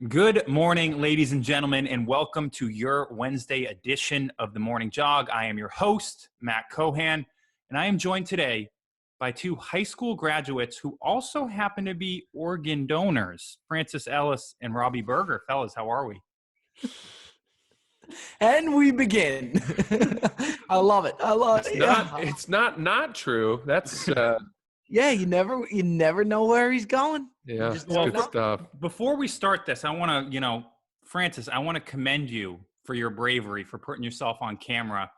Good morning, ladies and gentlemen, and welcome to your Wednesday edition of the Morning Jog. I am your host, Matt Cohan, and I am joined today by two high school graduates who also happen to be organ donors, Francis Ellis and Robbie Berger. Fellas, how are we? And we begin. I love it. It's not true. That's Yeah, you never know where he's going. yeah, Just it's good stuff. Before we start this, I want to, Francis, I want to commend you for your bravery, for putting yourself on camera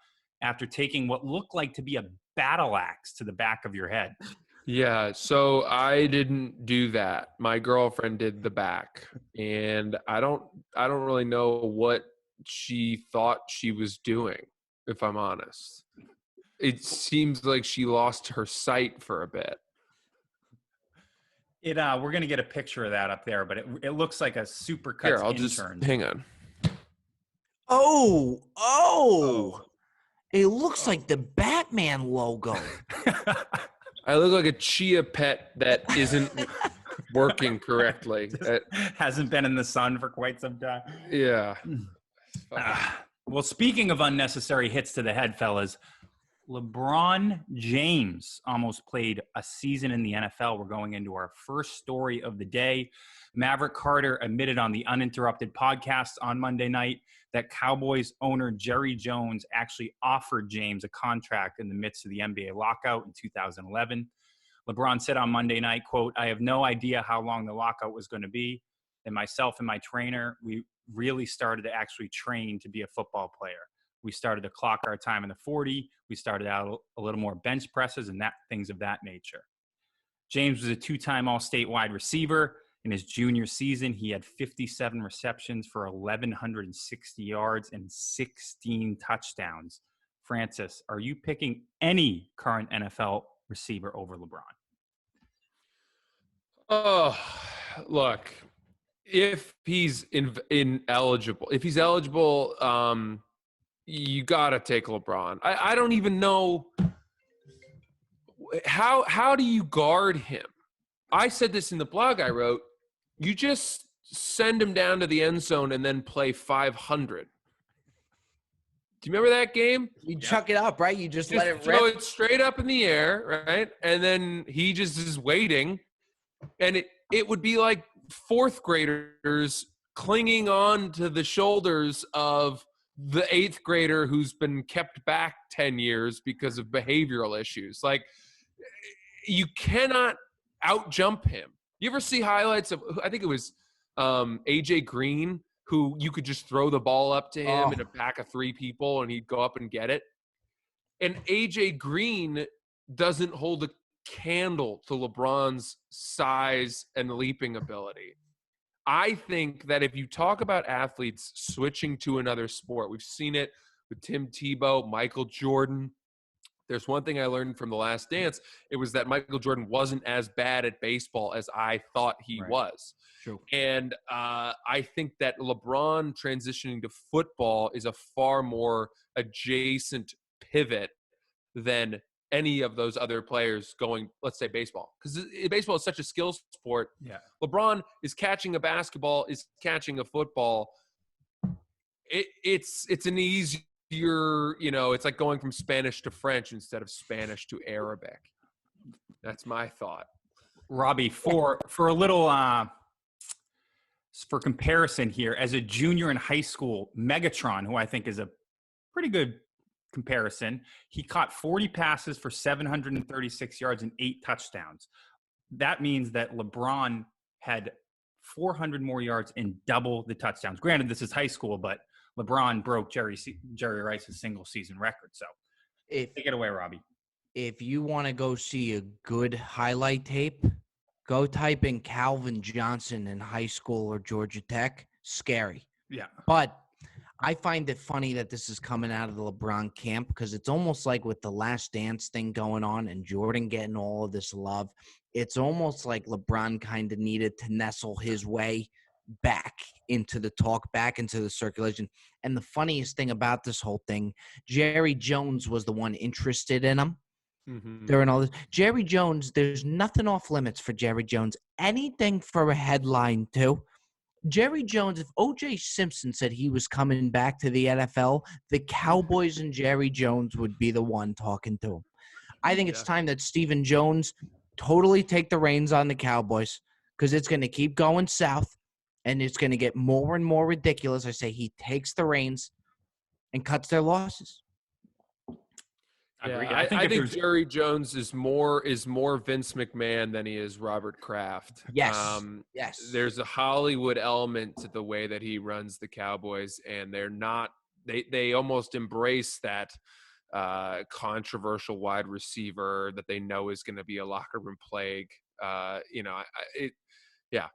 after taking what looked like to be a battle axe to the back of your head. Yeah, so I didn't do that. My girlfriend did the back, and I don't really know what she thought she was doing, if I'm honest. It seems like she lost her sight for a bit. We're gonna get a picture of that up there, but it looks like a Supercuts Here, I'll intern. just hang on. Oh! It looks like the Batman logo. I look like a chia pet that isn't working correctly. Hasn't been in the sun for quite some time. Yeah. Well, speaking of unnecessary hits to the head, fellas, LeBron James almost played a season in the NFL. We're going into our first story of the day. Maverick Carter admitted on the Uninterrupted podcast on Monday night that Cowboys owner Jerry Jones actually offered James a contract in the midst of the NBA lockout in 2011. LeBron said on Monday night, quote, "I have no idea how long the lockout was going to be. And myself and my trainer, we really started to actually train to be a football player. We started to clock our time in the 40. We started out a little more bench presses and things of that nature." James was a two-time All-State wide receiver. In his junior season, he had 57 receptions for 1,160 yards and 16 touchdowns. Francis, are you picking any current NFL receiver over LeBron? Oh, look, if he's ineligible, you got to take LeBron. I don't even know how do you guard him? I said this in the blog I wrote. You just send him down to the end zone and then play 500. Do you remember that game? You chuck it up, right? You just let it throw rip. it straight up in the air, right? And then he just is waiting. And it would be like fourth graders clinging on to the shoulders of the eighth grader who's been kept back 10 years because of behavioral issues. Like, you cannot out-jump him. You ever see highlights of, I think it was AJ Green, who you could just throw the ball up to him in a pack of three people and he'd go up and get it? And AJ Green doesn't hold a candle to LeBron's size and leaping ability. I think that if you talk about athletes switching to another sport, we've seen it with Tim Tebow, Michael Jordan. There's one thing I learned from The Last Dance. It was that Michael Jordan wasn't as bad at baseball as I thought he was. True. And I think that LeBron transitioning to football is a far more adjacent pivot than any of those other players going, let's say, baseball. Because baseball is such a skill sport. Yeah. LeBron is catching a basketball, is catching a football. It's an easier, it's like going from Spanish to French instead of Spanish to Arabic. That's my thought. Robbie, for a little for comparison here, as a junior in high school, Megatron, who I think is a pretty good comparison, he caught 40 passes for 736 yards and 8 touchdowns. That means that LeBron had 400 more yards and double the touchdowns. Granted, this is high school, but LeBron broke Jerry Rice's single season record. So take it away, Robbie. If you want to go see a good highlight tape, go type in Calvin Johnson in high school or Georgia Tech. Scary. Yeah. But I find it funny that this is coming out of the LeBron camp because it's almost like with the Last Dance thing going on and Jordan getting all of this love, it's almost like LeBron kind of needed to nestle his way back into the talk, back into the circulation. And the funniest thing about this whole thing, Jerry Jones was the one interested in him during all this. Jerry Jones, there's nothing off limits for Jerry Jones. Anything for a headline, too. Jerry Jones, if O.J. Simpson said he was coming back to the NFL, the Cowboys and Jerry Jones would be the one talking to him. I think it's Yeah. time that Stephen Jones totally take the reins on the Cowboys because it's going to keep going south and it's going to get more and more ridiculous. I say he takes the reins and cuts their losses. Agree. Yeah, I if think there's Jerry Jones is more Vince McMahon than he is Robert Kraft. Yes. Yes. There's a Hollywood element to the way that he runs the Cowboys, and they're not. They almost embrace that controversial wide receiver that they know is going to be a locker room plague. Yeah.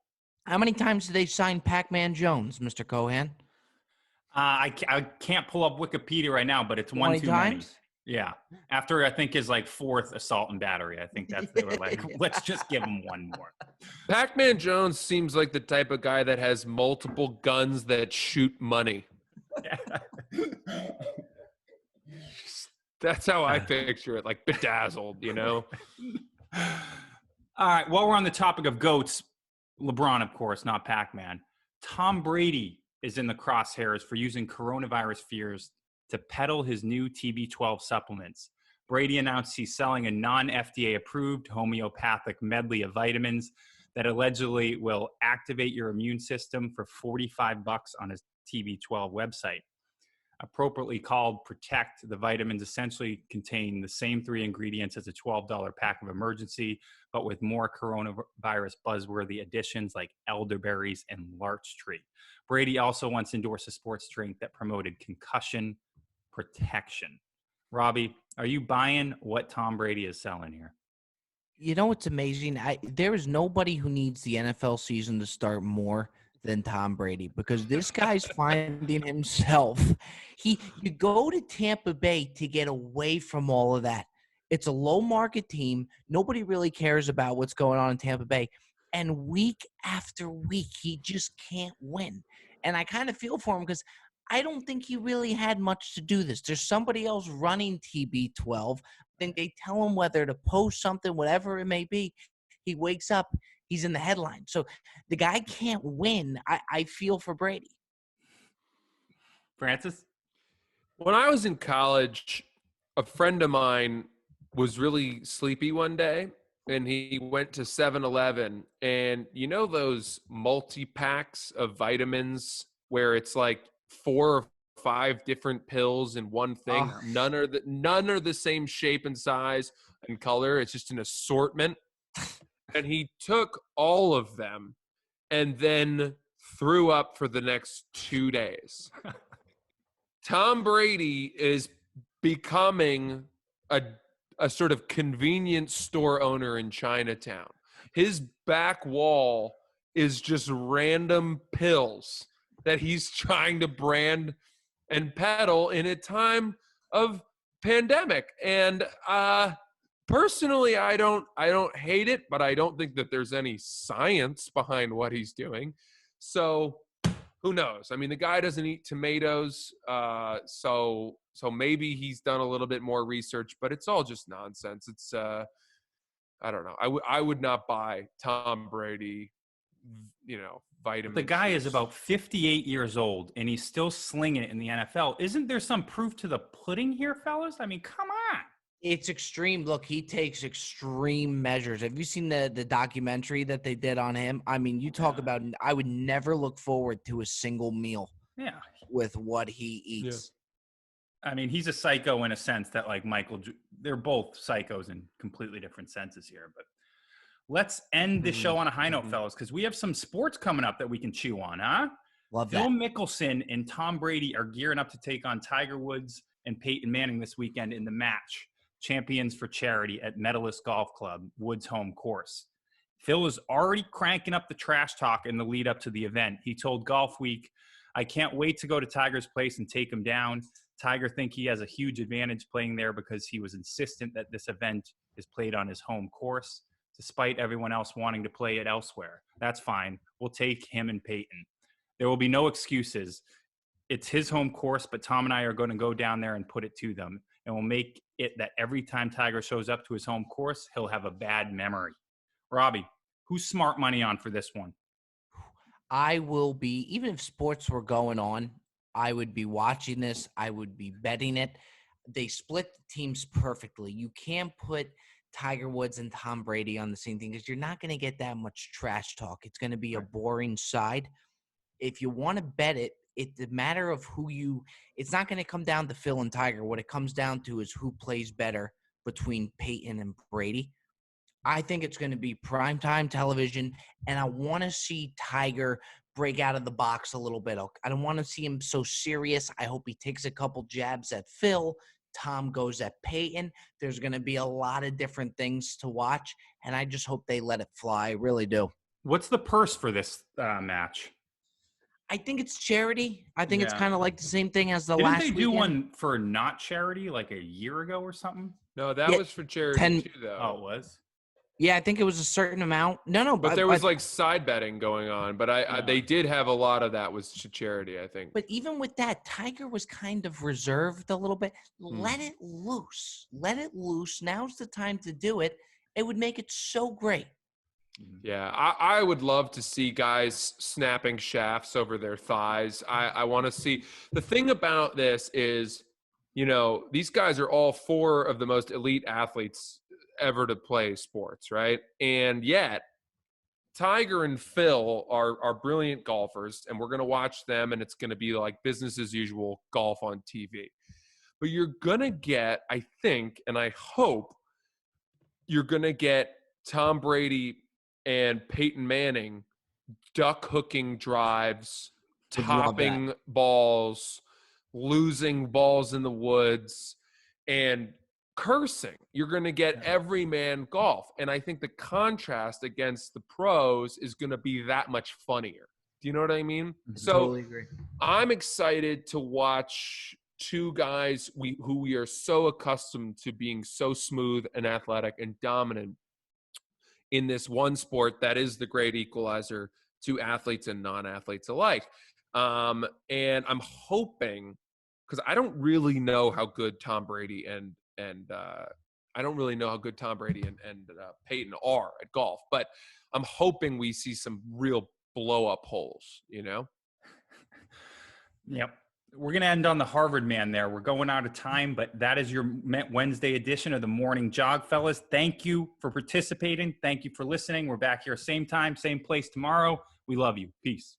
How many times did they sign Pac-Man Jones, Mr. Cohan? I can't pull up Wikipedia right now, but it's one 20 too many. times? Yeah. After I think his like fourth assault and battery, I think they were like, let's just give him one more. Pac-Man Jones seems like the type of guy that has multiple guns that shoot money. That's how I picture it, like bedazzled, you know? All right. While we're on the topic of GOATs, LeBron, of course, not Pac-Man. Tom Brady is in the crosshairs for using coronavirus fears to peddle his new TB12 supplements. Brady announced he's selling a non-FDA approved homeopathic medley of vitamins that allegedly will activate your immune system for $45 on his TB12 website. Appropriately called Protect, the vitamins essentially contain the same three ingredients as a $12 pack of Emergency, but with more coronavirus buzzworthy additions like elderberries and larch tree. Brady also once endorsed a sports drink that promoted concussion protection. Robbie, are you buying what Tom Brady is selling here? You know what's amazing? There is nobody who needs the NFL season to start more than Tom Brady because this guy's finding himself. You go to Tampa Bay to get away from all of that. It's a low market team. Nobody really cares about what's going on in Tampa Bay. And week after week, he just can't win. And I kind of feel for him because I don't think he really had much to do this. There's somebody else running TB12. Then they tell him whether to post something, whatever it may be. He wakes up, he's in the headline. So the guy can't win. I feel for Brady. Francis? When I was in college, a friend of mine was really sleepy one day, and he went to 7-Eleven, and you know those multi-packs of vitamins where it's like 4 or 5 different pills in one thing. Oh. None are the same shape and size and color. It's just an assortment. And he took all of them and then threw up for the next 2 days. Tom Brady is becoming a sort of convenience store owner in Chinatown. His back wall is just random pills that he's trying to brand and peddle in a time of pandemic. And personally, I don't hate it, but I don't think that there's any science behind what he's doing. So who knows? I mean, the guy doesn't eat tomatoes, so maybe he's done a little bit more research, but it's all just nonsense. It's I don't know. I would not buy Tom Brady, vitamin. The guy is about 58 years old, and he's still slinging it in the NFL. Isn't there some proof to the pudding here, fellas? I mean, come on. It's extreme. Look, he takes extreme measures. Have you seen the documentary that they did on him? I mean, you talk about I would never look forward to a single meal with what he eats. Yeah. I mean, he's a psycho in a sense that like they're both psychos in completely different senses here. But let's end the show on a high note, fellas, because we have some sports coming up that we can chew on, huh? Love that. Phil Mickelson and Tom Brady are gearing up to take on Tiger Woods and Peyton Manning this weekend in the match. Champions for Charity at Medalist Golf Club, Woods' home course. Phil is already cranking up the trash talk in the lead up to the event. He told Golf Week, "I can't wait to go to Tiger's place and take him down. Tiger think he has a huge advantage playing there because he was insistent that this event is played on his home course, despite everyone else wanting to play it elsewhere. That's fine. We'll take him and Peyton. There will be no excuses. It's his home course, but Tom and I are going to go down there and put it to them. And we'll make it that every time Tiger shows up to his home course, he'll have a bad memory." Robbie, who's smart money on for this one? I will be, even if sports were going on, I would be watching this. I would be betting it. They split the teams perfectly. You can't put Tiger Woods and Tom Brady on the same thing because you're not going to get that much trash talk. It's going to be a boring side. If you want to bet it, it's a matter of it's not going to come down to Phil and Tiger. What it comes down to is who plays better between Peyton and Brady. I think it's going to be primetime television, and I want to see Tiger break out of the box a little bit. I don't want to see him so serious. I hope he takes a couple jabs at Phil. Tom goes at Peyton. There's going to be a lot of different things to watch, and I just hope they let it fly. I really do. What's the purse for this match? I think it's charity. I think it's Yeah. kind of like the same thing as the Didn't last they do weekend. one for not charity like a year ago or something? No, that Yeah, was for charity too, though. Oh, it was? Yeah, I think it was a certain amount. No, But there was like side betting going on. But they did have a lot of that was to charity, I think. But even with that, Tiger was kind of reserved a little bit. Let it loose. Let it loose. Now's the time to do it. It would make it so great. Yeah, I would love to see guys snapping shafts over their thighs. I want to see. The thing about this is, these guys are all four of the most elite athletes ever to play sports, right? And yet, Tiger and Phil are brilliant golfers, and we're going to watch them, and it's going to be like business as usual golf on TV. But you're going to get, I think, and I hope, you're going to get Tom Brady and Peyton Manning duck hooking drives, Would love topping balls, losing balls in the woods, and cursing. You're going to get everyman golf. And I think the contrast against the pros is going to be that much funnier. Do you know what I mean? So Totally agree. I'm excited to watch two guys who we are so accustomed to being so smooth and athletic and dominant in this one sport that is the great equalizer to athletes and non-athletes alike. And I'm hoping, because I don't really know how good Tom Brady and I don't really know how good Tom Brady and Peyton are at golf, but I'm hoping we see some real blow up holes, Yep. We're going to end on the Harvard man there. We're going out of time, but that is your Wednesday edition of the Morning Jog, fellas. Thank you for participating. Thank you for listening. We're back here same time, same place tomorrow. We love you. Peace.